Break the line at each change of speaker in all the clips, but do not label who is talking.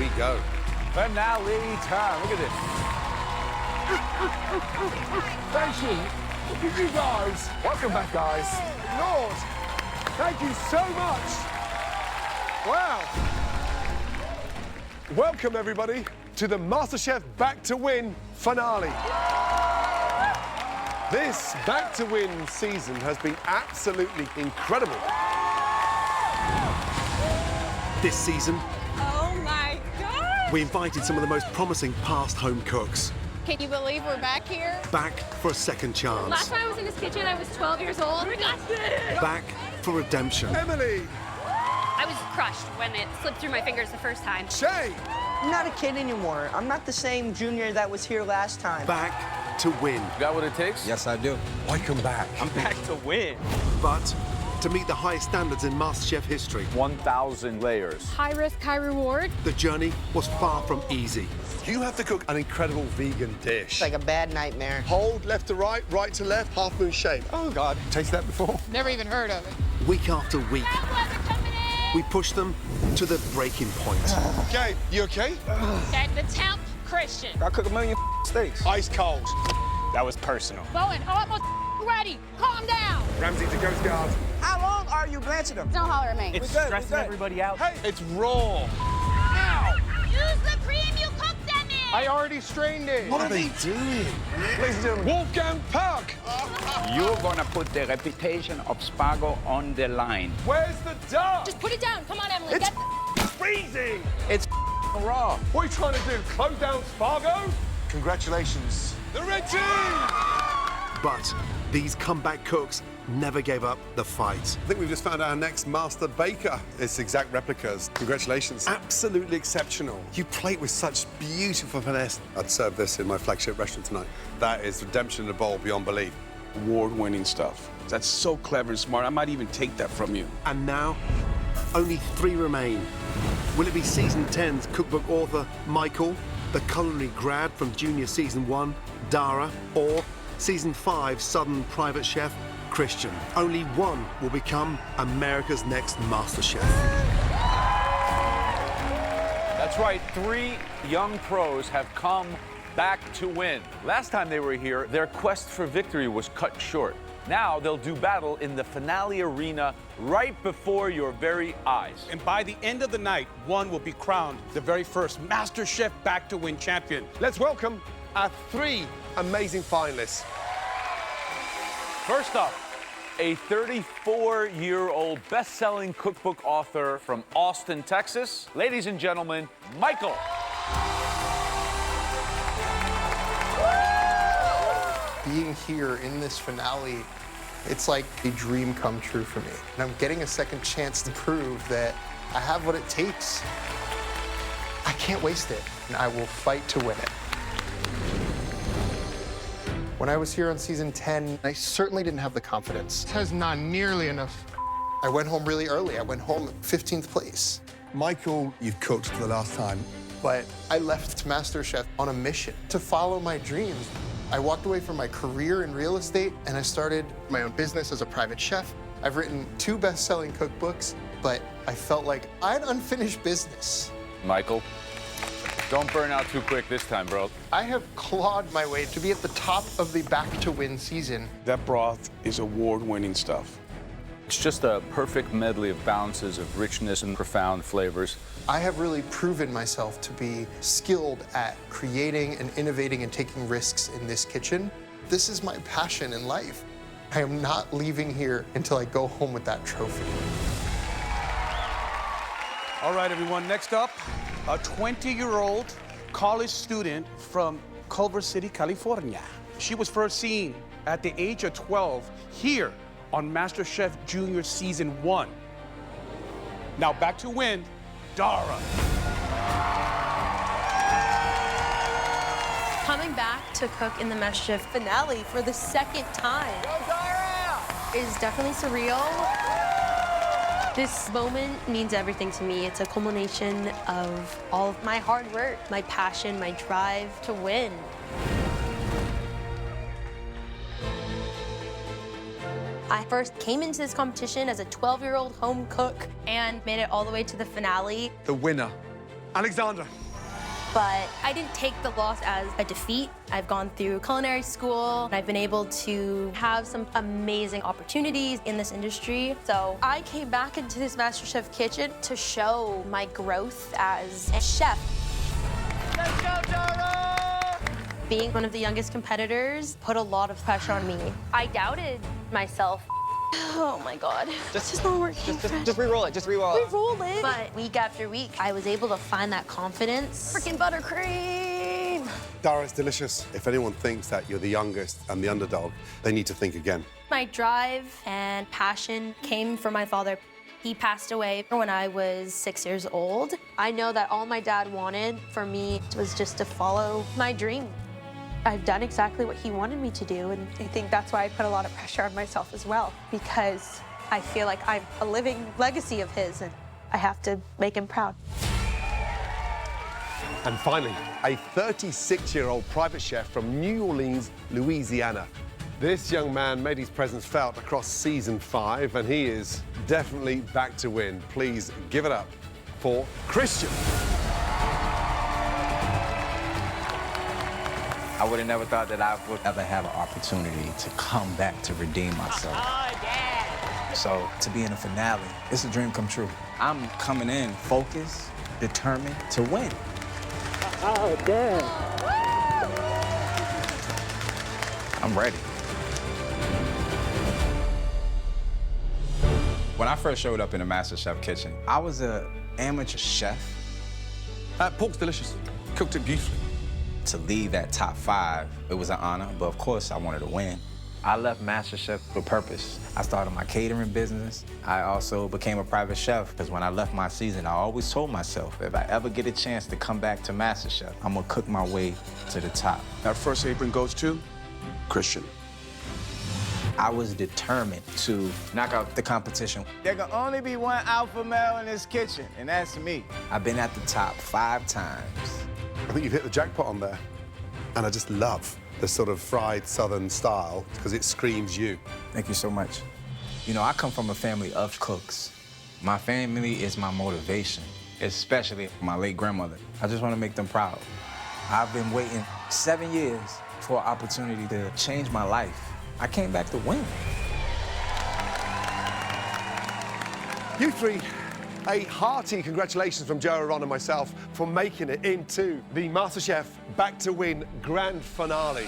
we go.
Finale time. Look at this.
Thank you. Look at you guys.
Welcome back, guys.
Lord, thank you so much. Wow. Welcome, everybody, to the Masterchef Back to Win finale. This Back to Win season has been absolutely incredible.
This season,
Oh my God!
we invited some of the most promising past home cooks
Can you believe we're back here?
back for a second chance,
Last time I was in this kitchen, I was 12 years old.
back for redemption.
Emily,
I was crushed when it slipped through my fingers the first time.
Shay,
I'm not a kid anymore. I'm not the same junior that was here last time.
Back to win.
Got what it takes?
Yes, I do.
welcome back.
I'm back to win.
But to meet the highest standards in MasterChef history,
1,000 layers.
High risk, high reward.
the journey was far from easy.
You have to cook an incredible vegan dish.
It's like a bad nightmare.
Hold left to right, right to left, half moon shape. Oh, God. Tasted that before?
Never even heard of it.
Week after week, we pushed them to the breaking point.
Okay, you okay?
At the temp, Christian.
I cook a million steaks.
Ice cold.
That was personal.
Bowen, I'm almost ready. Calm down.
Ramsey to Coast Guard.
How long are you blanching them?
Don't holler at me.
It's stressing everybody out.
Hey, it's raw.
Use the cream you cooked them in.
I already strained it.
What are they doing?
Ladies and gentlemen, Wolfgang Puck.
You're gonna put the reputation of Spargo on the line.
Where's the duck?
Just put it down. Come on, Emily.
It's
Get
freezing.
It's raw.
What are you trying to do? Close down Spargo? Congratulations. The red team.
But these comeback cooks never gave up the fight.
I think we've just found our next master baker. It's exact replicas. Congratulations. Absolutely exceptional. You plate with such beautiful finesse. I'd serve this in my flagship restaurant tonight. That is redemption in a bowl beyond belief.
Award-winning stuff. That's so clever and smart. I might even take that from you.
And now, only 3 remain. Will it be season 10's cookbook author, Michael, the culinary grad from junior season 1, Dara, or season 5 Southern private chef, Christian? Only one will become America's next MasterChef.
That's right, 3 young pros have come back to win. Last time they were here, their quest for victory was cut short. Now they'll do battle in the finale arena right before your very eyes.
And by the end of the night, one will be crowned the very first MasterChef Back to Win champion.
Let's welcome our 3 amazing finalists.
First up, a 34-year-old best-selling cookbook author from Austin, Texas. Ladies and gentlemen, Michael.
Being here in this finale, it's like a dream come true for me. And I'm getting a second chance to prove that I have what it takes. I can't waste it, and I will fight to win it. When I was here on season 10, I certainly didn't have the confidence.
That's not nearly enough.
I went home really early. I went home at 15th place.
Michael, you've cooked for the last time.
But I left MasterChef on a mission to follow my dreams. I walked away from my career in real estate, and I started my own business as a private chef. I've written 2 best-selling cookbooks, but I felt like I had unfinished business.
Michael, don't burn out too quick this time, bro.
I have clawed my way to be at the top of the Back to Win season.
That broth is award-winning stuff.
It's just a perfect medley of balances of richness and profound flavors.
I have really proven myself to be skilled at creating and innovating and taking risks in this kitchen. This is my passion in life. I am not leaving here until I go home with that trophy.
All right, everyone, next up, a 20-year-old college student from Culver City, California. She was first seen at the age of 12 here on MasterChef Junior Season 1. Now back to win, Dara.
Coming back to cook in the MasterChef finale for the second time is definitely surreal. This moment means everything to me. It's a culmination of all of my hard work, my passion, my drive to win. I first came into this competition as a 12-year-old home cook and made it all the way to the finale.
The winner Alexandra.
But I didn't take the loss as a defeat. I've gone through culinary school, and I've been able to have some amazing opportunities in this industry. So I came back into this MasterChef kitchen to show my growth as a chef.
Let's go, Dara!
Being one of the youngest competitors put a lot of pressure on me. I doubted myself. Oh my God, this is not working.
Just re-roll it, just re-roll it.
Re-roll it. But week after week, I was able to find that confidence. Freaking buttercream.
Dara, it's delicious. If anyone thinks that you're the youngest and the underdog, they need to think again.
My drive and passion came from my father. He passed away when I was 6 years old. I know that all my dad wanted for me was just to follow my dream. I've done exactly what he wanted me to do, and I think that's why I put a lot of pressure on myself as well, because I feel like I'm a living legacy of his, and I have to make him proud.
And finally, a 36-year-old private chef from New Orleans, Louisiana. This young man made his presence felt across season 5, and he is definitely back to win. Please give it up for Christian.
I would have never thought that I would ever have an opportunity to come back to redeem myself.
Oh, yeah.
So to be in the finale, it's a dream come true. I'm coming in focused, determined to win.
Oh, damn.
I'm ready. When I first showed up in the MasterChef kitchen, I was an amateur chef.
Pork's delicious. Cooked it beautifully.
To lead that top 5, it was an honor, but of course I wanted to win. I left MasterChef for purpose. I started my catering business. I also became a private chef, because when I left my season, I always told myself, if I ever get a chance to come back to MasterChef, I'm gonna cook my way to the top.
That first apron goes to Christian.
I was determined to knock out the competition. There can only be one alpha male in this kitchen, and that's me. I've been at the top 5 times.
I think you've hit the jackpot on there. And I just love the sort of fried Southern style, because it screams you.
Thank you so much. You know, I come from a family of cooks. My family is my motivation, especially my late grandmother. I just want to make them proud. I've been waiting 7 years for an opportunity to change my life. I came back to win.
You three, a hearty congratulations from Joe, Ron, and myself for making it into the MasterChef Back to Win grand finale.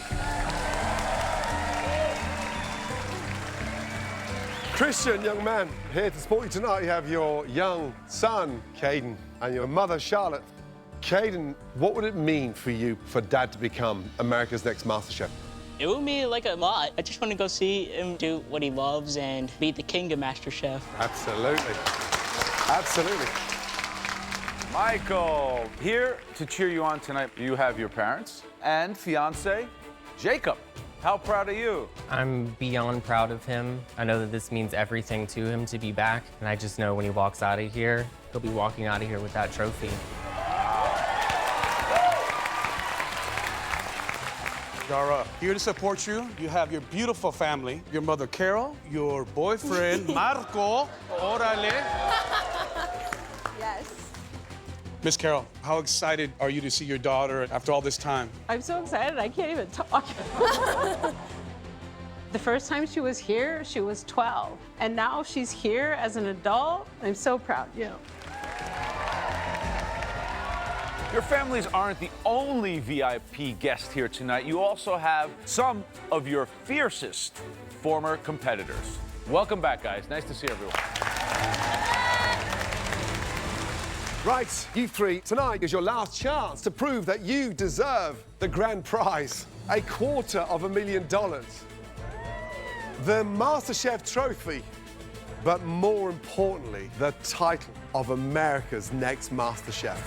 Christian, young man, here to support you tonight. You have your young son, Caden, and your mother, Charlotte. Caden, what would it mean for you for Dad to become America's next MasterChef?
It would mean like a lot. I just want to go see him do what he loves and be the king of MasterChef.
Absolutely. Absolutely.
Michael, here to cheer you on tonight, you have your parents and fiance, Jacob. How proud are you?
I'm beyond proud of him. I know that this means everything to him to be back, and I just know when he walks out of here, he'll be walking out of here with that trophy.
Dara, here to support you, you have your beautiful family, your mother, Carol, your boyfriend, Marco. Orale.
Yes.
Miss Carol, how excited are you to see your daughter after all this time?
I'm so excited, I can't even talk. The first time she was here, she was 12. And now she's here as an adult. I'm so proud, you know.
Your families aren't the only VIP guest here tonight. You also have some of your fiercest former competitors. Welcome back, guys. Nice to see everyone.
Right, you three, tonight is your last chance to prove that you deserve the grand prize, $250,000. The MasterChef trophy, but more importantly, the title of America's next MasterChef.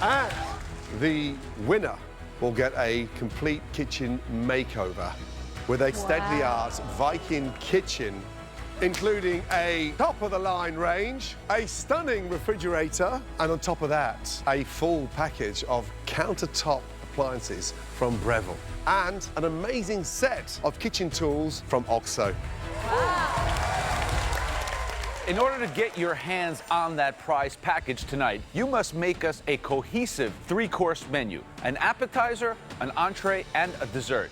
And the winner will get a complete kitchen makeover with a state-of-the-art Viking kitchen, including a top-of-the-line range, a stunning refrigerator, and on top of that, a full package of countertop appliances from Breville, and an amazing set of kitchen tools from OXO.
In order to get your hands on that prize package tonight, you must make us a cohesive three-course menu. An appetizer, an entree, and a dessert.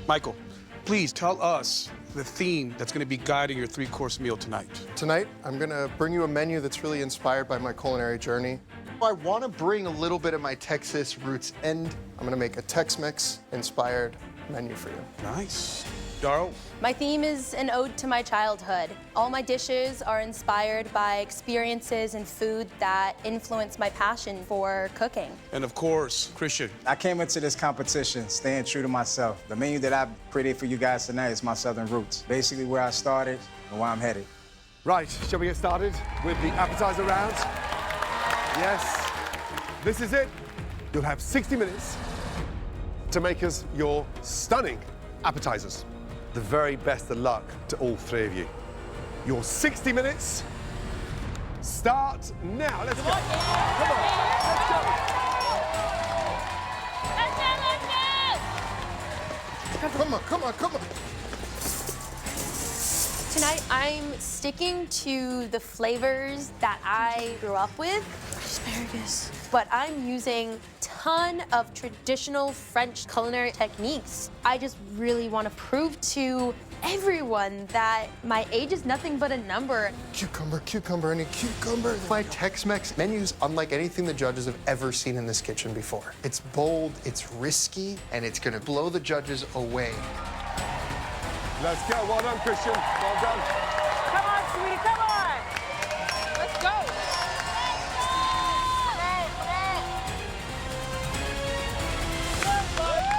Michael, please tell us the theme that's going to be guiding your three-course meal tonight.
Tonight, I'm gonna bring you a menu that's really inspired by my culinary journey. I wanna bring a little bit of my Texas roots in. I'm gonna make a Tex-Mex inspired menu for you.
Nice. Daro?
My theme is an ode to my childhood. All my dishes are inspired by experiences and food that influence my passion for cooking.
And of course, Christian.
I came into this competition staying true to myself. The menu that I've created for you guys tonight is my Southern roots. Basically where I started and where I'm headed.
Right, shall we get started with the appetizer round? Yes. This is it. You'll have 60 minutes to make us your stunning appetizers. The very best of luck to all three of you. Your 60 minutes start now. Let's go. Come on, let's go.
Come on, come on, come on.
Tonight, I'm sticking to the flavors that I grew up with. Asparagus. But I'm using a ton of traditional French culinary techniques. I just really want to prove to everyone that my age is nothing but a number.
Cucumber, cucumber, any cucumber. My Tex-Mex menu's unlike anything the judges have ever seen in this kitchen before. It's bold, it's risky, and it's gonna blow the judges away.
Let's go. Well done, Christian. Well done.
Come on, sweetie, come on. Let's go.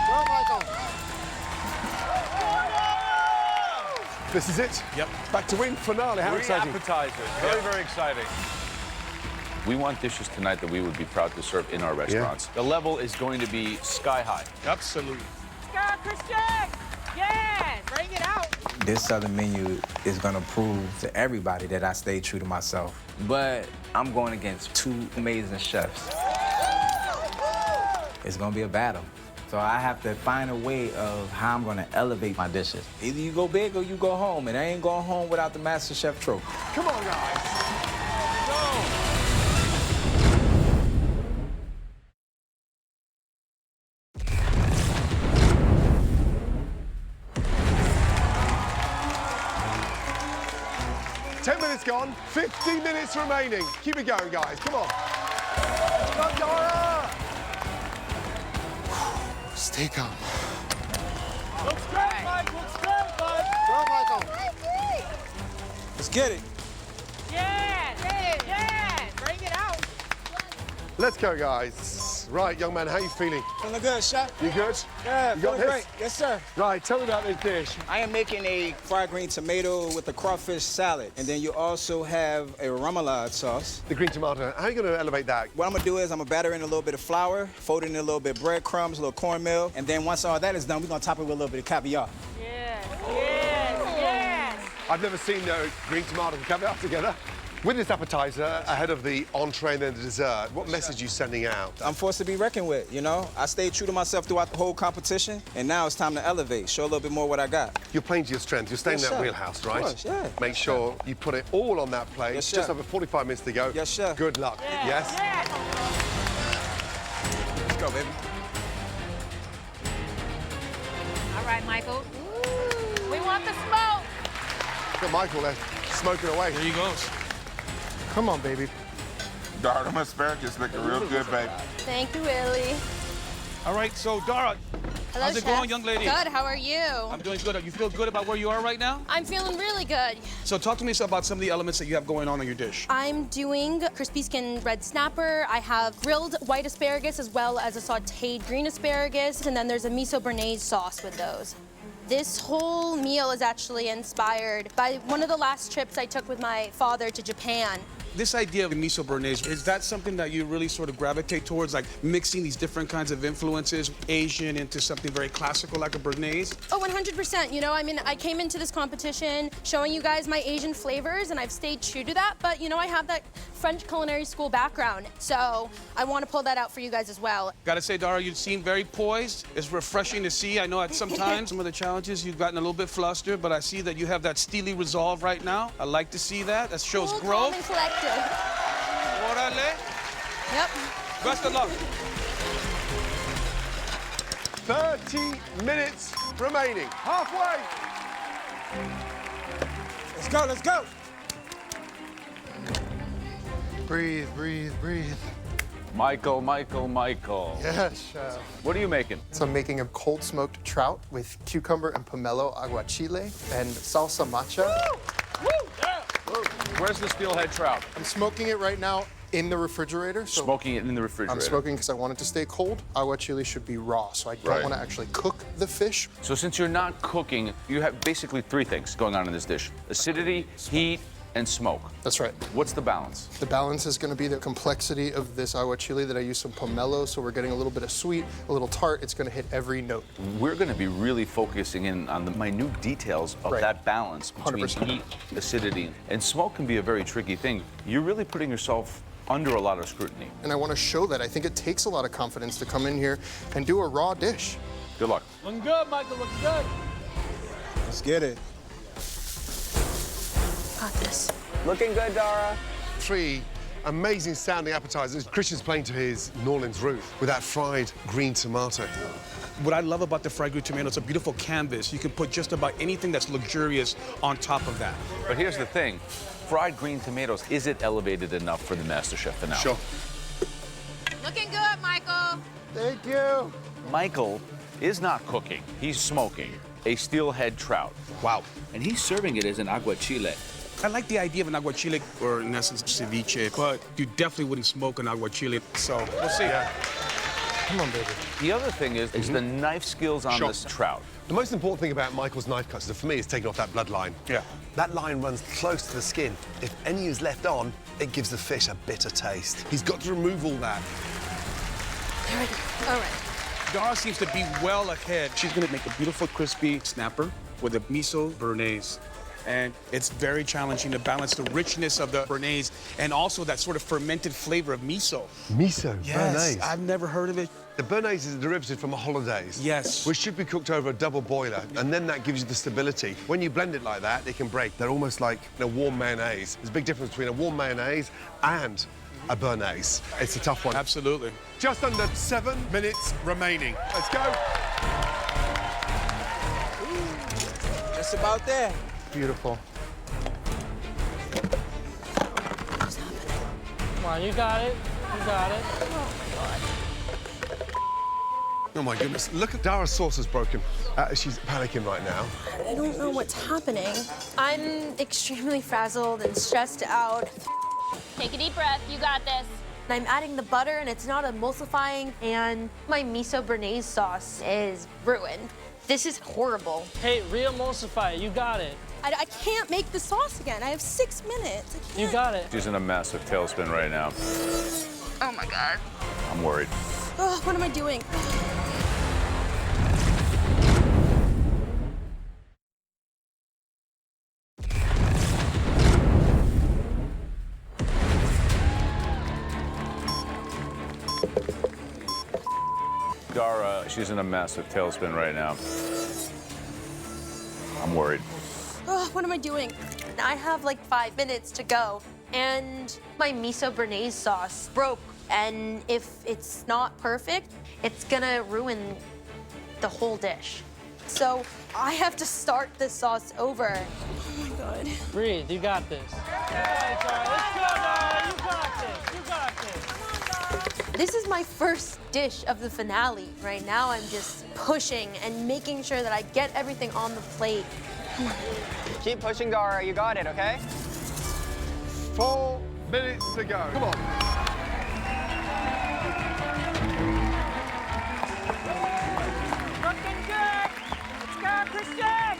Go, Michael.
This is it.
Yep.
Back to win finale. How
Three
exciting.
appetizers. Very, very exciting. We want dishes tonight that we would be proud to serve in our restaurants. The level is going to be sky high.
Absolutely.
Go, Christian. Yes, bring it out.
This Southern menu is gonna prove to everybody that I stay true to myself. But I'm going against two amazing chefs. It's gonna be a battle. So I have to find a way of how I'm gonna elevate my dishes. Either you go big or you go home, and I ain't going home without the Masterchef trophy.
Come on, guys. Go. 10 minutes gone, 15 minutes remaining. Keep it going, guys. Come on. Come on, Dora.
Stay calm.
Looks great, Mike. Looks great, bud.
Go, Michael.
Let's get it.
Yes, yes, bring it out.
Let's go, guys. Right, young man, how you feeling?
Feeling good, chef.
You good?
Yeah,
You got
feeling
this?
great. Yes, sir.
Right, tell me about this dish.
I am making a fried green tomato with a crawfish salad. And then you also have a remoulade sauce.
The green tomato. How are you going to elevate that?
What I'm gonna do is I'm gonna batter in a little bit of flour, fold it in a little bit of breadcrumbs, a little cornmeal, and then once all that is done, we're gonna top it with a little bit of caviar.
Yes, yes, yes.
I've never seen green tomato and caviar together. With this appetizer, ahead of the entree and then the dessert, what message are you sending out?
I'm forced to be reckoned with, you know? I stayed true to myself throughout the whole competition, and now it's time to elevate, show a little bit more what I got.
You're playing to your strengths. You're staying in that wheelhouse, right?
Of course, yeah.
Make sure you put it all on that plate.
Yes,
Just
chef.
over 45 minutes to go.
Yes, chef.
Good luck. Yes?
Yes.
Let's go, baby.
All right, Michael. We want the smoke.
Look at Michael there, smoking away.
There he goes.
Come on, baby.
Dara, them asparagus looking real good, baby.
Thank you, Willie.
All right, so Dara,
Hello,
how's it
Chef.
going, young lady?
Good, how are you?
I'm doing good. You feel good about where you are right now?
I'm feeling really good.
So talk to me about some of the elements that you have going on your dish.
I'm doing crispy skin red snapper. I have grilled white asparagus as well as a sauteed green asparagus, and then there's a miso béarnaise sauce with those. This whole meal is actually inspired by one of the last trips I took with my father to Japan.
This idea of miso béarnaise, is that something that you really sort of gravitate towards, like mixing these different kinds of influences, Asian into something very classical like a béarnaise?
Oh, 100%. You know, I mean, I came into this competition showing you guys my Asian flavors, and I've stayed true to that. But, you know, I have that French culinary school background, so I want to pull that out for you guys as well.
Gotta say, Dara, you seem very poised. It's refreshing to see. I know at some times, some of the challenges, you've gotten a little bit flustered, but I see that you have that steely resolve right now. I like to see that. That shows
Cool,
growth.
calm, and collected.
Orale.
Yep.
Best of luck.
30 minutes remaining. Halfway.
Let's go, let's go.
Breathe, breathe, breathe.
Michael.
Yes, chef.
What are you making?
So I'm making a cold smoked trout with cucumber and pomelo aguachile and salsa matcha.
Where's the steelhead trout?
I'm smoking it right now in the refrigerator. So
Smoking it in the refrigerator.
I'm smoking because I want it to stay cold. Aguachile should be raw, so I don't want to actually cook the fish.
So since you're not cooking, you have basically 3 things going on in this dish. Acidity, heat, and smoke.
That's right.
What's the balance?
The balance is going to be the complexity of this aguachile that I use some pomelo, so we're getting a little bit of sweet, a little tart. It's going to hit every note.
We're going to be really focusing in on the minute details of that balance between
100%.
heat, acidity, and smoke can be a very tricky thing. You're really putting yourself under a lot of scrutiny.
And I want to show that. I think it takes a lot of confidence to come in here and do a raw dish.
Good luck.
Looking good, Michael, looking good.
Let's get it.
Got this.
Looking good, Dara.
3 amazing sounding appetizers. Christian's playing to his New Orleans roots with that fried green tomato.
What I love about the fried green tomato, it's a beautiful canvas. You can put just about anything that's luxurious on top of that.
But here's the thing. Fried green tomatoes, is it elevated enough for the Masterchef finale?
Sure.
Looking good, Michael.
Thank you.
Michael is not cooking. He's smoking a steelhead trout.
Wow.
And he's serving it as an aguachile.
I like the idea of an aguachile, or in essence, ceviche, but you definitely wouldn't smoke an aguachile, so we'll see.
Yeah. Come on, baby.
The other thing is the knife skills on this trout.
The most important thing about Michael's knife cuts, for me, is taking off that bloodline.
Yeah.
That line runs close to the skin. If any is left on, it gives the fish a bitter taste. He's got to remove all that.
There we go. All right.
Dara seems to be well ahead. She's gonna make a beautiful crispy snapper with a miso béarnaise. And it's very challenging to balance the richness of the béarnaise and also that sort of fermented flavor of miso.
Miso,
Yes,
béarnaise.
I've never heard of it.
The béarnaise is a derivative from a hollandaise.
Yes.
Which should be cooked over a double boiler, and then that gives you the stability. When you blend it like that, it can break. They're almost like a warm mayonnaise. There's a big difference between a warm mayonnaise and a béarnaise. It's a tough one.
Absolutely.
Just under 7 minutes remaining. Let's go.
Just about there.
Beautiful.
Come on, you got it. You got it.
Oh my goodness, look at Dara's sauce is broken. She's panicking right now.
I don't know what's happening. I'm extremely frazzled and stressed out.
Take a deep breath. You got this.
I'm adding the butter and it's not emulsifying, and my miso béarnaise sauce is ruined. This is horrible.
Hey, re-emulsify it. You got it.
I can't make the sauce again. I have 6 minutes. I can't.
You got it.
She's in a massive tailspin right now.
Oh my God.
I'm worried.
Oh, what am I doing?
Dara, she's in a massive tailspin right now. I'm worried.
Oh, what am I doing? I have like 5 minutes to go, and my miso béarnaise sauce broke. And if it's not perfect, it's gonna ruin the whole dish. So I have to start this sauce over. Oh my God.
Breathe. You got this. Let's go, Dara. You got this. You got this.
This is my first dish of the finale. Right now, I'm just pushing and making sure that I get everything on the plate.
Keep pushing, Dara. You got it, okay?
4 minutes to go. Come on.
Looking good. Let's go, Christian.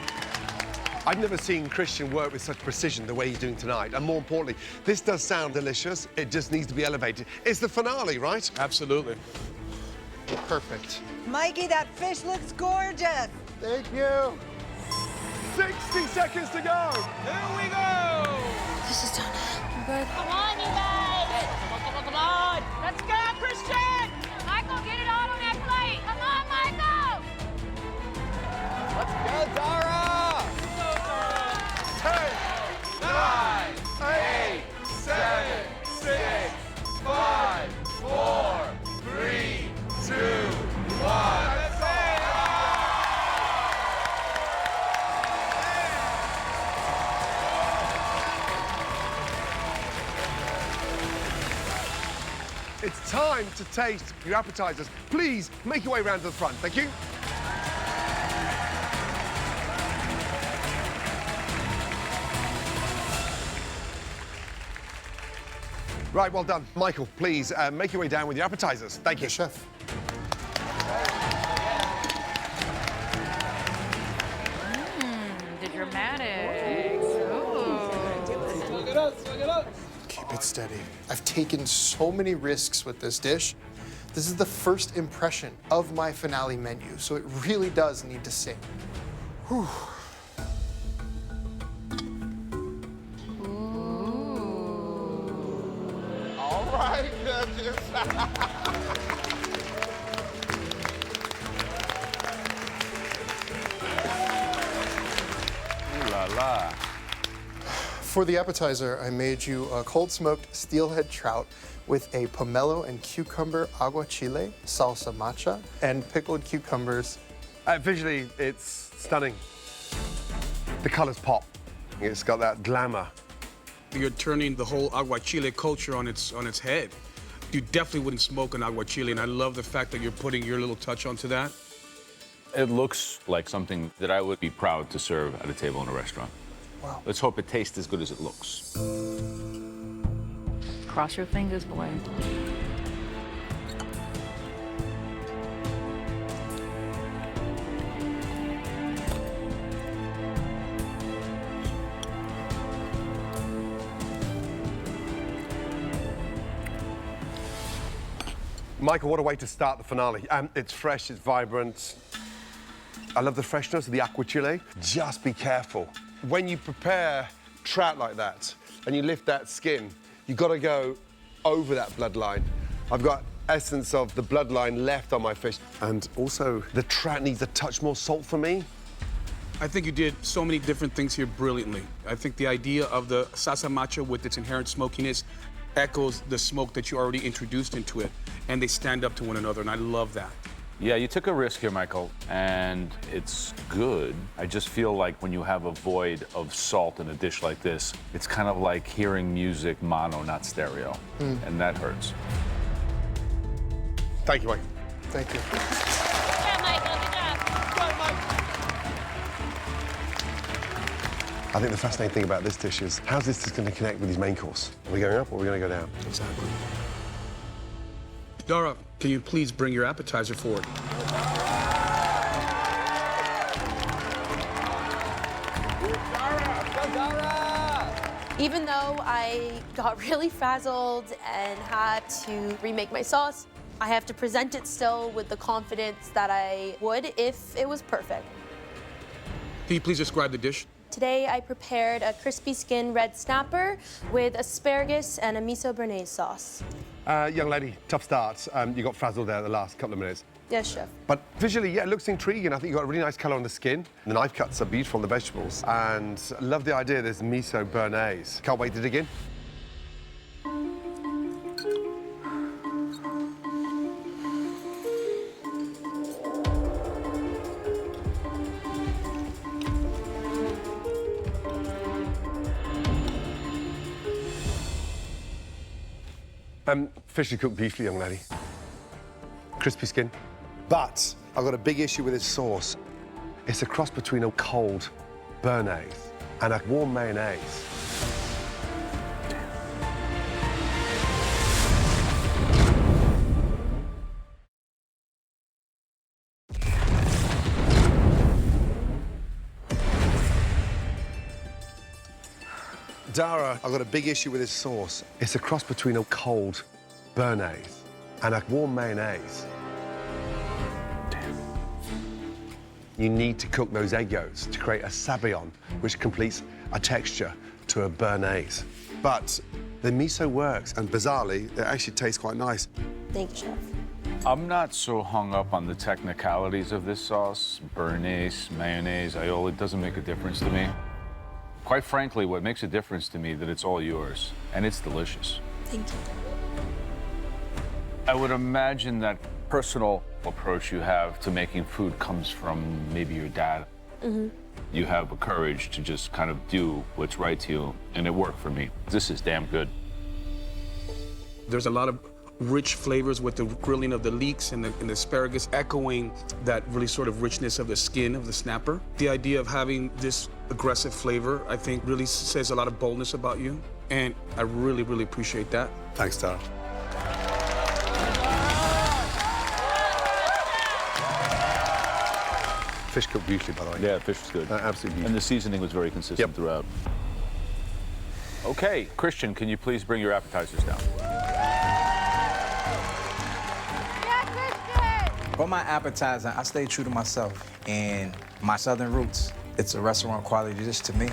I've never seen Christian work with such precision the way he's doing tonight. And more importantly, this does sound delicious. It just needs to be elevated. It's the finale, right?
Absolutely.
Perfect.
Mikey, that fish looks gorgeous.
Thank you. 60 seconds to go.
Here we go.
This is done. I'm good.
Come on, you guys. Come on. Let's go, Christian. Michael, get it out on that plate. Come on, Michael.
Let's go, Dara!
10, 9, 8, 7, 6, 5, 4, 3, 2, 1. It's time to taste your appetizers. Please make your way around to the front. Thank you. Right, well done. Michael, please make your way down with your appetizers. Thank you.
Yes, chef.
The dramatics.
Swing it up, swing it up.
Keep it steady. I've taken so many risks with this dish. This is the first impression of my finale menu, so it really does need to sing. Whew.
All right, Duchess.
Ooh la la.
For the appetizer, I made you a cold-smoked steelhead trout with a pomelo and cucumber aguachile, salsa matcha, and pickled cucumbers.
Visually, it's stunning. The colors pop. It's got that glamour.
You're turning the whole aguachile culture on its head. You definitely wouldn't smoke an aguachile, and I love the fact that you're putting your little touch onto that.
It looks like something that I would be proud to serve at a table in a restaurant.
Wow.
Let's hope it tastes as good as it looks.
Cross your fingers, boy.
Michael, what a way to start the finale. It's fresh, it's vibrant. I love the freshness of the aguachile. Just be careful. When you prepare trout like that and you lift that skin, you've got to go over that bloodline. I've got essence of the bloodline left on my fish. And also, the trout needs a touch more salt for me.
I think you did so many different things here brilliantly. I think the idea of the salsa matcha with its inherent smokiness echoes the smoke that you already introduced into it, and they stand up to one another, and I love that.
Yeah, you took a risk here, Michael, and it's good. I just feel like when you have a void of salt in a dish like this, it's kind of like hearing music mono, not stereo, and that hurts.
Thank you, Mike.
Thank you.
Good job, Michael. Good job.
I think the fascinating thing about this dish is how's this just going to connect with his main course? Are we going up or are we going to go down?
Exactly. Dara, can you please bring your appetizer forward?
Even though I got really frazzled and had to remake my sauce, I have to present it still with the confidence that I would if it was perfect.
Can you please describe the dish?
Today I prepared a crispy skin red snapper with asparagus and a miso béarnaise sauce.
Young lady, tough start. You got frazzled there the last couple of minutes.
Yes, chef.
But visually, yeah, it looks intriguing. I think you've got a really nice colour on the skin. The knife cuts are beautiful on the vegetables. And I love the idea there's miso béarnaise. Can't wait to dig in. Fish cooked beautifully, young lady. Crispy skin. But I've got a big issue with this sauce. It's a cross between a cold béarnaise and a warm mayonnaise. Dara, I've got a big issue with this sauce. It's a cross between a cold béarnaise and a warm mayonnaise. Damn. You need to cook those egg yolks to create a sabayon, which completes a texture to a béarnaise. But the miso works, and bizarrely, it actually tastes quite nice.
Thank you, Chef.
I'm not so hung up on the technicalities of this sauce. Béarnaise, mayonnaise, aioli, it doesn't make a difference to me. Quite frankly, what makes a difference to me is that it's all yours, and it's delicious.
Thank you.
I would imagine that personal approach you have to making food comes from maybe your dad.
Mm-hmm.
You have a courage to just kind of do what's right to you, and it worked for me. This is damn good.
There's a lot of rich flavors with the grilling of the leeks and the asparagus echoing that really sort of richness of the skin of the snapper. The idea of having this aggressive flavor, I think, really says a lot of boldness about you, and I really, really appreciate that.
Thanks, Dara. Fish cooked beautifully, by the way.
Yeah, fish was good.
Absolutely beautiful.
And the seasoning was very consistent throughout. Okay, Christian, can you please bring your appetizers down?
For my appetizer, I stay true to myself and my southern roots. It's a restaurant quality dish to me.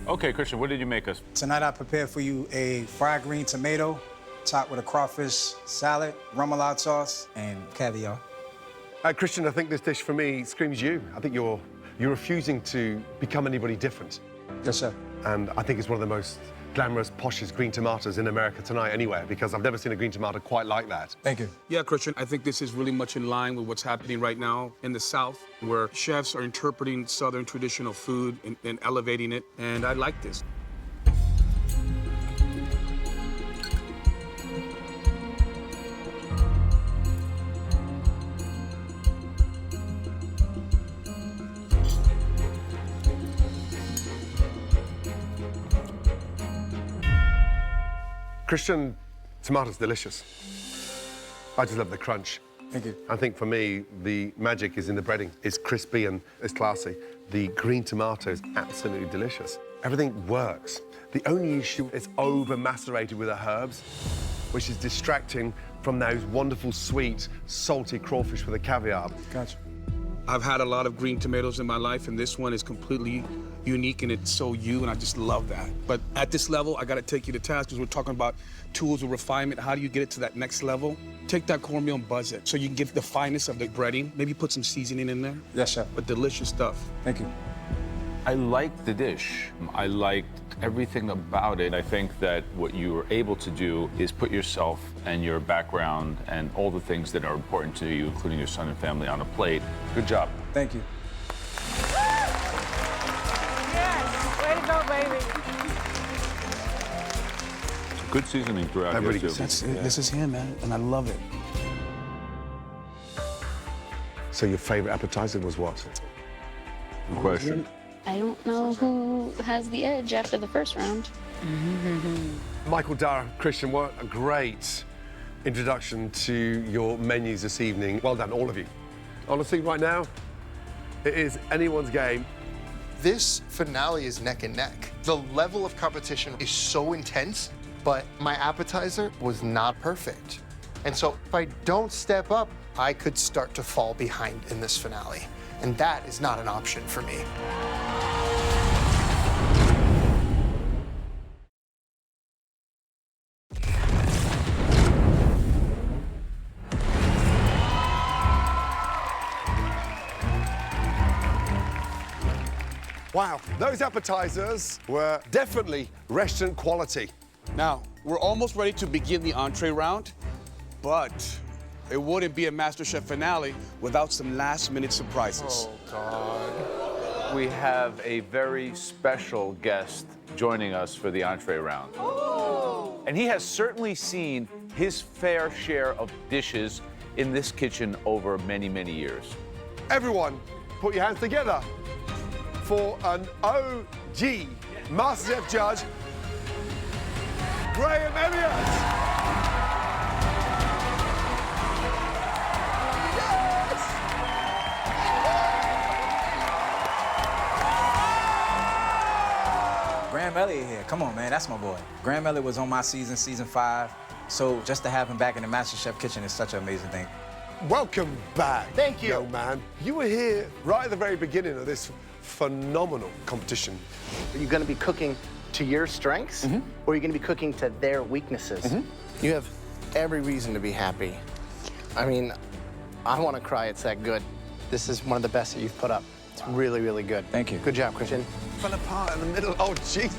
Okay, Christian, what did you make us?
Tonight I prepared for you a fried green tomato topped with a crawfish salad, remoulade sauce, and caviar.
Christian, I think this dish for me screams you. I think you're refusing to become anybody different.
Yes, sir.
And I think it's one of the most glamorous, poshest green tomatoes in America tonight anywhere, because I've never seen a green tomato quite like that.
Thank you.
Yeah, Christian, I think this is really much in line with what's happening right now in the South, where chefs are interpreting Southern traditional food and elevating it, and I like this.
Christian, tomato's delicious. I just love the crunch.
Thank you.
I think for me, the magic is in the breading. It's crispy and it's classy. The green tomato is absolutely delicious. Everything works. The only issue is over-macerated with the herbs, which is distracting from those wonderful, sweet, salty crawfish with the caviar.
Gotcha. I've had a lot of green tomatoes in my life, and this one is completely unique, and it's so you, and I just love that. But at this level, I gotta take you to task, because we're talking about tools of refinement. How do you get it to that next level? Take that cornmeal and buzz it, so you can get the fineness of the breading. Maybe put some seasoning in there.
Yes, chef.
But delicious stuff.
Thank you.
I liked the dish. I liked everything about it. I think that what you were able to do is put yourself and your background and all the things that are important to you, including your son and family, on a plate. Good job.
Thank you.
Yes, way to go, baby.
Good seasoning throughout here,
really
too.
good.
This is him, man, and I love it.
So your favorite appetizer was what?
Good question.
I don't know who has the edge after the first round.
Michael, Dara, Christian, what a great introduction to your menus this evening. Well done, all of you. Honestly, right now, it is anyone's game.
This finale is neck and neck. The level of competition is so intense, but my appetizer was not perfect. And so if I don't step up, I could start to fall behind in this finale. And that is not an option for me.
Wow, those appetizers were definitely restaurant quality.
Now, we're almost ready to begin the entree round, but it wouldn't be a MasterChef finale without some last-minute surprises.
Oh, God.
We have a very special guest joining us for the entree round.
Oh.
And he has certainly seen his fair share of dishes in this kitchen over many, many years.
Everyone, put your hands together for an OG MasterChef judge, Graham Elliott.
Graham Elliott here. Come on, man. That's my boy. Graham Elliott was on my season 5. So just to have him back in the MasterChef kitchen is such an amazing thing.
Welcome back.
Thank you.
Young man. You were here right at the very beginning of this phenomenal competition.
Are you going to be cooking to your strengths, or are you going to be cooking to their weaknesses? You have every reason to be happy. I mean, I want to cry. It's that good. This is one of the best that you've put up. It's really, really good.
Thank you.
Good job, Christian.
Fell apart in the middle. Oh, jeez.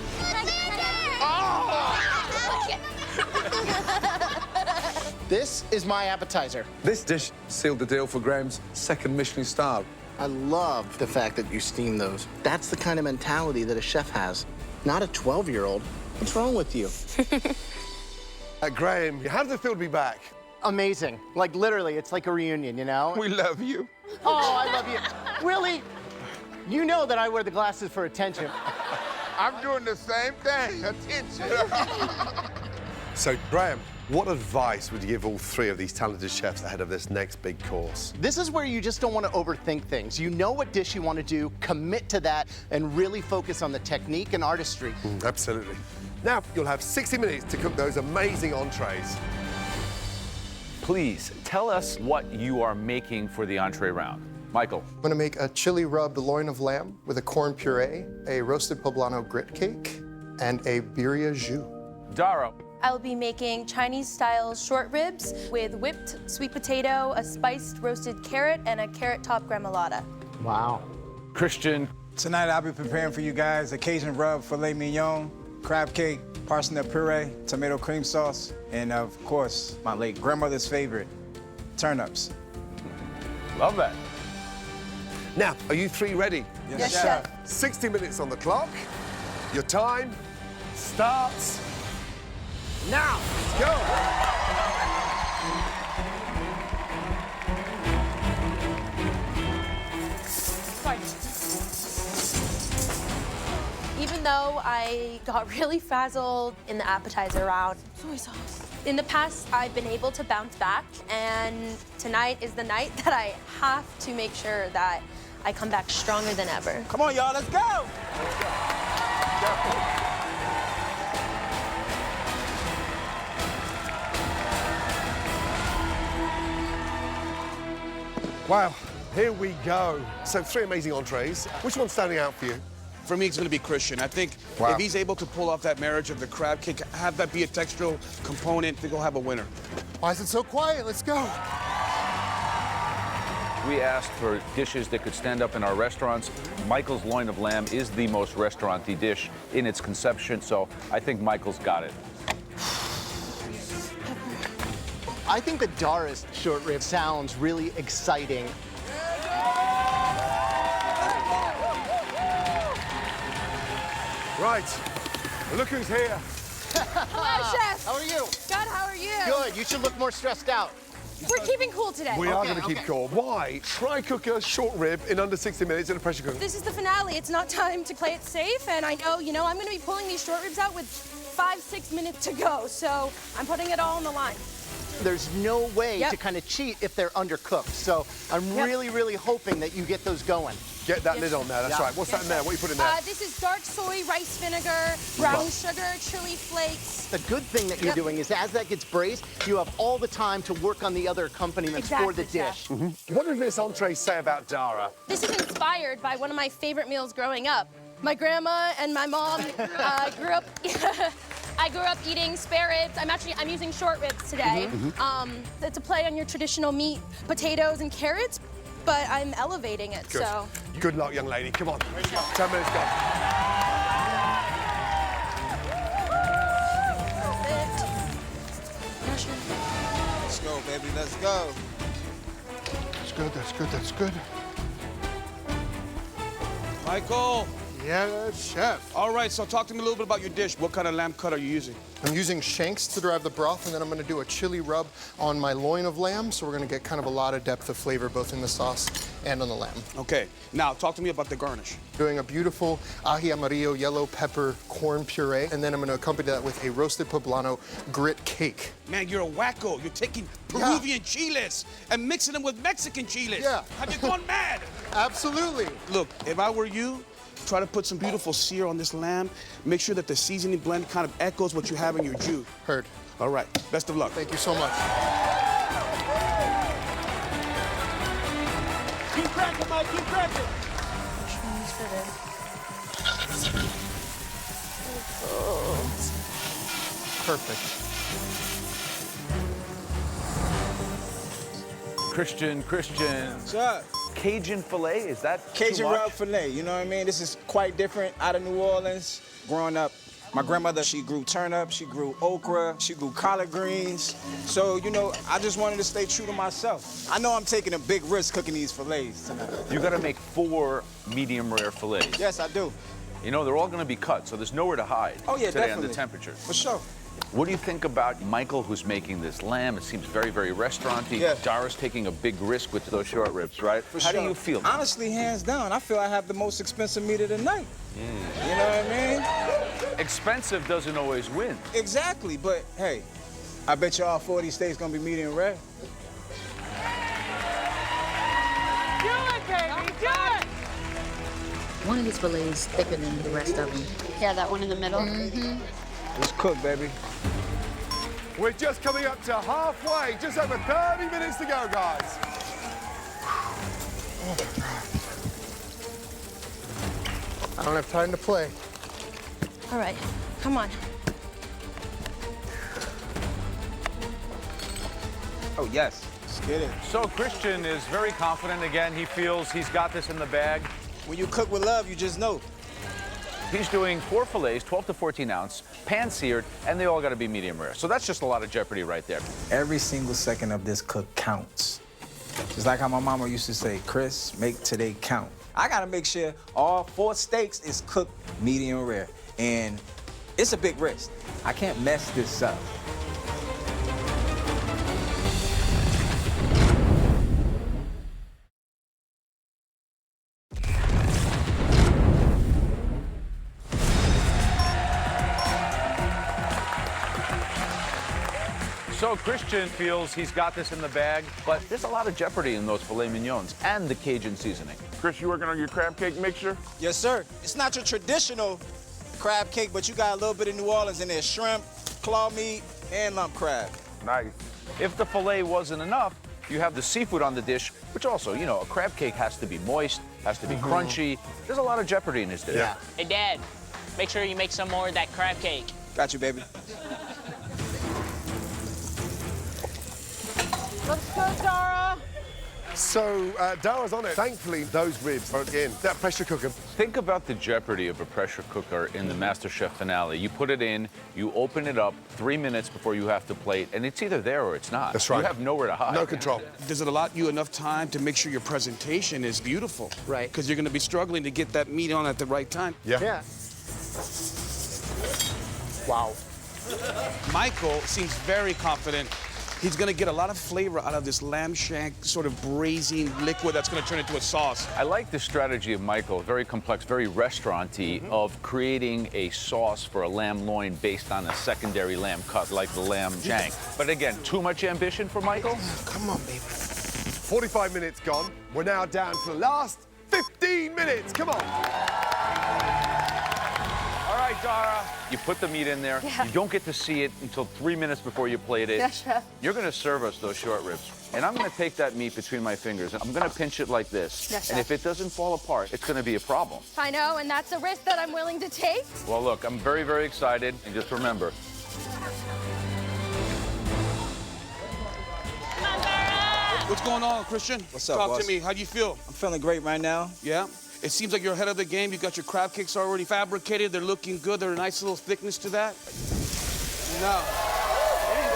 This is my appetizer.
This dish sealed the deal for Graham's second Michelin star.
I love the fact that you steam those. That's the kind of mentality that a chef has, not a 12-year-old. What's wrong with you?
Graham, how does it feel to be back?
Amazing. Like, literally, it's like a reunion, you know?
We love you.
Oh, I love you. Really? You know that I wear the glasses for attention.
I'm doing the same thing. Attention.
So, Graham, what advice would you give all 3 of these talented chefs ahead of this next big course?
This is where you just don't want to overthink things. You know what dish you want to do, commit to that, and really focus on the technique and artistry.
Absolutely. Now, you'll have 60 minutes to cook those amazing entrees.
Please tell us what you are making for the entree round. Michael.
I'm gonna make a chili rubbed loin of lamb with a corn puree, a roasted poblano grit cake, and a birria jus.
Dara.
I'll be making Chinese-style short ribs with whipped sweet potato, a spiced roasted carrot, and a carrot-top gremolata.
Wow.
Christian.
Tonight I'll be preparing for you guys a Cajun rub, filet mignon, crab cake, parsnip puree, tomato cream sauce, and of course, my late grandmother's favorite, turnips.
Love that.
Now, are you 3 ready?
Yes, chef.
60 minutes on the clock. Your time starts now. Let's go.
Even though I got really frazzled in the appetizer round, soy sauce. In the past, I've been able to bounce back, and tonight is the night that I have to make sure that I come back stronger than ever.
Come on, y'all, let's go!
Wow, here we go. So 3 amazing entrees. Which one's standing out for you?
For me, it's going to be Christian. I think if he's able to pull off that marriage of the crab cake, have that be a textural component, I think he'll have a winner.
Why is it so quiet? Let's go.
We asked for dishes that could stand up in our restaurants. Michael's loin of lamb is the most restaurant-y dish in its conception, so I think Michael's got it.
I think the Dara's short rib sounds really exciting.
Right, look who's here.
Hello, Chef.
How are you?
Good, how are you?
Good, you should look more stressed out.
We're keeping cool today.
We are going to keep cool. Why? Try cook a short rib in under 60 minutes in a pressure cooker.
This is the finale. It's not time to play it safe, and I know, I'm going to be pulling these short ribs out with 5-6 minutes to go, so I'm putting it all on the line.
There's no way to kind of cheat if they're undercooked, so I'm really, really hoping that you get those going.
Get that lid on there, that's right. What's that in there? What are you putting there?
This is dark soy, rice vinegar, brown sugar, chili flakes.
The good thing that you're doing is as that gets braised, you have all the time to work on the other accompaniments for the dish.
What does this entree say about Dara?
This is inspired by one of my favorite meals growing up. My grandma and my mom grew up. I grew up eating spare ribs. I'm using short ribs today. It's a play on your traditional meat, potatoes and carrots, but I'm elevating it.
Good.
So.
Good luck, young lady. Come on. 10 minutes gone.
Let's go, baby. Let's go.
That's good, that's good, that's good.
Michael.
Yeah, chef.
All right, so talk to me a little bit about your dish. What kind of lamb cut are you using?
I'm using shanks to derive the broth, and then I'm gonna do a chili rub on my loin of lamb, so we're gonna get kind of a lot of depth of flavor both in the sauce and on the lamb.
Okay, now talk to me about the garnish.
Doing a beautiful ají amarillo yellow pepper corn puree, and then I'm gonna accompany that with a roasted poblano grit cake.
Man, you're a wacko. You're taking Peruvian chiles and mixing them with Mexican chiles.
Yeah.
Have you gone mad?
Absolutely.
Look, if I were you, Try to put some beautiful sear on this lamb. Make sure that the seasoning blend kind of echoes what you have in your jus.
Heard.
All right, best of luck.
Thank you so much.
Keep cracking, Mike, keep cracking.
Perfect.
Christian.
What's up?
Cajun filet, is that
Cajun
too much?
rub filet, you know what I mean? This is quite different out of New Orleans. Growing up, my grandmother, she grew turnip, she grew okra, she grew collard greens. So, you know, I just wanted to stay true to myself. I know I'm taking a big risk cooking these fillets tonight.
You gotta make 4 medium rare fillets.
Yes, I do.
You know, they're all gonna be cut, so there's nowhere to hide
Oh, yeah,
today
definitely.
on the temperature.
For sure.
What do you think about Michael, who's making this lamb? It seems very, very restaurant-y.
Yeah.
Dara's taking a big risk with those short ribs, right?
For
How
sure.
do you feel?
Honestly, hands down, I feel I have the most expensive meat of the night. You know what I mean?
Expensive doesn't always win.
Exactly, but hey, I bet you all 40 steaks gonna be medium rare.
Do it, baby, do it.
One of these fillets thicker than the rest of them.
Yeah, that one in the middle.
It's cooked, baby.
We're just coming up to halfway. Just over 30 minutes to go, guys.
I don't have time to play.
All right, come on.
Oh, yes. Let's get it.
So Christian is very confident again. He feels he's got this in the bag.
When you cook with love, you just know.
He's doing 4 fillets, 12 to 14 ounce, pan-seared, and they all got to be medium rare. So that's just a lot of jeopardy right there.
Every single second of this cook counts. Just like how my mama used to say, Chris, make today count.
I gotta make sure all 4 steaks is cooked medium rare. And it's a big risk.
I can't mess this up.
So Christian feels he's got this in the bag, but there's a lot of jeopardy in those filet mignons and the Cajun seasoning.
Chris, you working on your crab cake mixture?
Yes, sir. It's not your traditional crab cake, but you got a little bit of New Orleans in there. Shrimp, claw meat, and lump crab.
Nice.
If the filet wasn't enough, you have the seafood on the dish, which also, you know, a crab cake has to be moist, has to be crunchy. There's a lot of jeopardy in this dish.
Yeah. Hey, Dad, make sure you make some more of that crab cake.
Got you, baby.
Let's go, Dara.
So, Dara's on it. Thankfully, those ribs are in. That pressure cooker.
Think about the jeopardy of a pressure cooker in the Masterchef finale. You put it in, you open it up 3 minutes before you have to plate, and it's either there or it's not.
That's right.
You have nowhere to hide.
No control.
Does it allot you enough time to make sure your presentation is beautiful?
Right.
Because you're going to be struggling to get that meat on at the right time.
Yeah.
Wow.
Michael seems very confident. He's going to get a lot of flavor out of this lamb shank sort of braising liquid that's going to turn into a sauce.
I like the strategy of Michael, very complex, very restaurant-y, of creating a sauce for a lamb loin based on a secondary lamb cut like the lamb shank. But again, too much ambition for Michael?
Come on, baby.
45 minutes gone. We're now down to the last 15 minutes. Come on.
All right, Dara. You put the meat in there.
Yeah.
You don't get to see it until 3 minutes before you plate it.
Yes, Chef.
You're going to serve us those short ribs. And I'm going to take that meat between my fingers. I'm going to pinch it like this.
Yes,
and
Chef.
if it doesn't fall apart, it's going to be a problem.
I know, and that's a risk that I'm willing to take.
Well, look, I'm very, very excited. And just remember,
What's going on, Christian?
What's up,
Talk
boss?
to me. How do you feel?
I'm feeling great right now.
Yeah? It seems like you're ahead of the game. You got your crab cakes already fabricated. They're looking good. They're a nice little thickness to that. Now, there you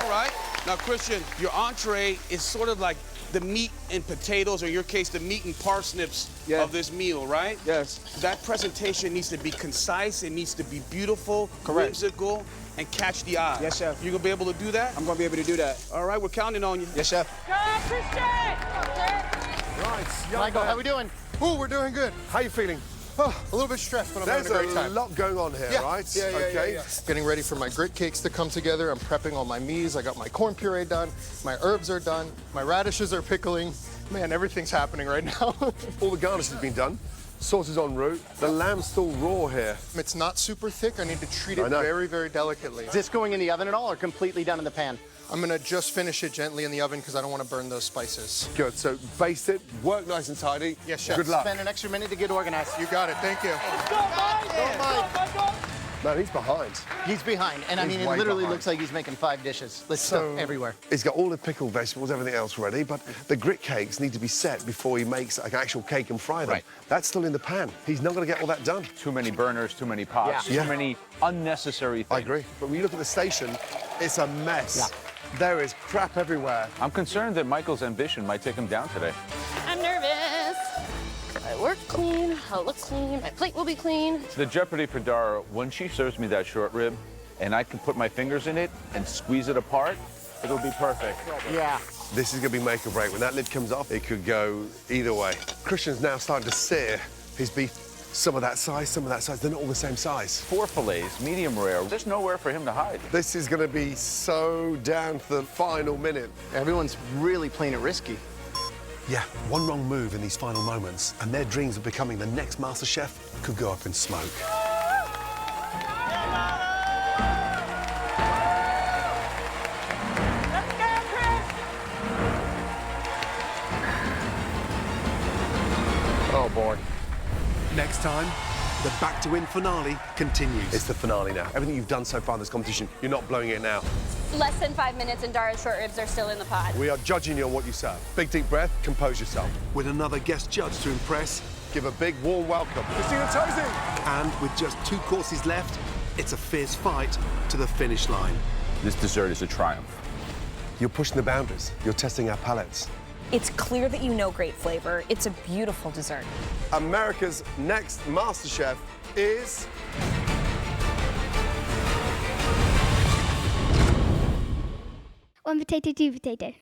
go. All right. Now, Christian, your entree is sort of like the meat and potatoes, or in your case, the meat and parsnips of this meal, right?
Yes.
That presentation needs to be concise. It needs to be beautiful, whimsical, and catch the eye.
Yes, chef.
You gonna be able to do that?
I'm gonna be able to do that.
All right, we're counting on you.
Yes, chef.
Go, Christian.
Right.
Michael, how we doing?
Ooh, we're doing good. How you feeling?
Oh, a little bit stressed, but I'm
There's
having a great time.
lot going on here,
Yeah.
right?
Yeah,
okay.
yeah. Getting ready for my grit cakes to come together. I'm prepping all my mies. I got my corn puree done. My herbs are done. My radishes are pickling. Man, everything's happening right now.
All the garnish has been done. Sauce is en route. The lamb's still raw here.
It's not super thick. I need to treat it
I know.
very, very delicately.
Is this going in the oven at all or completely done in the pan?
I'm gonna just finish it gently in the oven because I don't want to burn those spices.
Good, so baste it, work nice and tidy.
Yes, chef.
Good luck.
Spend an extra minute to get organized.
You got it, thank you.
Man, he's behind.
He's behind, and I
He's
mean, it
way
literally
behind.
looks like he's making 5 dishes. There's
So-
stuff everywhere.
He's got all the pickled vegetables, everything else ready, but the grit cakes need to be set before he makes an actual cake and fry them.
Right.
That's still in the pan. He's not going to get all that done.
Too many burners, too many pots,
Yeah.
too many unnecessary things.
I agree. But when you look at the station, it's a mess.
Yeah.
There is crap everywhere.
I'm concerned that Michael's ambition might take him down today.
I'm nervous. I work clean, I'll look clean, my plate will be clean.
The jeopardy for Dara, when she serves me that short rib, and I can put my fingers in it and squeeze it apart, it'll be perfect.
Yeah.
This is going to be make or break. When that lid comes off, it could go either way. Christian's now starting to sear his beef. Some of that size, some of that size. They're not all the same size.
4 fillets, medium rare. There's nowhere for him to hide.
This is going to be so down to the final minute.
Everyone's really playing it risky.
Yeah, one wrong move in these final moments, and their dreams of becoming the next Masterchef could go up in smoke.
Oh, boy.
Next time, the Back to Win finale continues. It's the finale now. Everything you've done so far in this competition, you're not blowing it now.
Less than 5 minutes and Dara's short ribs are still in the pot.
We are judging you on what you serve. Big deep breath, compose yourself. With another guest judge to impress, give a big warm welcome. Christina Tosi! And with just 2 courses left, it's a fierce fight to the finish line.
This dessert is a triumph.
You're pushing the boundaries. You're testing our palates.
It's clear that you know great flavor. It's a beautiful dessert.
America's next MasterChef is...
One potato, 2 potato.